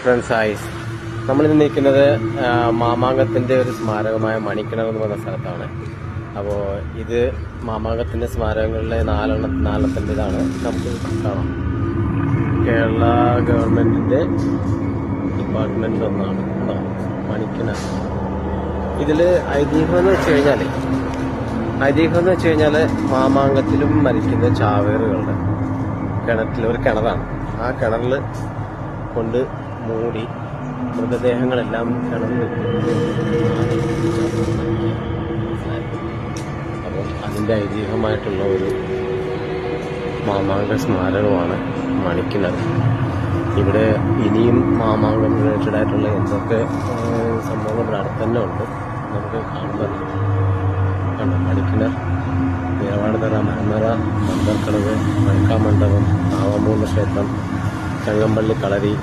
ഫ്രണ്ട്സായി നമ്മളിന്ന് നിൽക്കുന്നത് മാമാങ്കത്തിൻ്റെ ഒരു സ്മാരകമായ മണിക്കിണർ എന്ന് പറഞ്ഞ സ്ഥലത്താണ്. അപ്പോൾ ഇത് മാമാങ്കത്തിൻ്റെ സ്മാരകങ്ങളിലെ നാലെണ്ണത്തിൻ്റെ ഇതാണ് നമുക്ക് കാണാം. കേരള ഗവൺമെൻറ്റിൻ്റെ ഡിപ്പാർട്ട്മെൻറ്റ് ഒന്നാണ് മണിക്കിണർ. ഇതിൽ ഐതിഹ്യം എന്ന് വെച്ച് കഴിഞ്ഞാൽ മാമാങ്കത്തിലും മരിക്കുന്ന ചാവേറുകളുടെ ഒരു കിണറാണ്. ആ കിണറിൽ കൊണ്ട് മൂടി മൃതദേഹങ്ങളെല്ലാം കിണറിൽ അപ്പോൾ അതിൻ്റെ ഐതിഹ്യമായിട്ടുള്ള ഒരു മാമാങ്ക സ്മാരകമാണ് മണിക്കിണർ. ഇവിടെ ഇനിയും മാമാങ്കം റിലേറ്റഡ് ആയിട്ടുള്ള എന്തൊക്കെ സംഭവങ്ങൾ ഇവിടെ അടുത്ത് തന്നെ ഉണ്ട്. നമുക്ക് കാണുമ്പോൾ കണ്ടോ മണിക്കിണർ, നിലവാടതറ, മൺമറ, മന്ദർക്കടവ്, മഴക്കാമണ്ഡപം, ആവമൂന്ന് ക്ഷേത്രം, ചങ്ങമ്പള്ളി കളരി,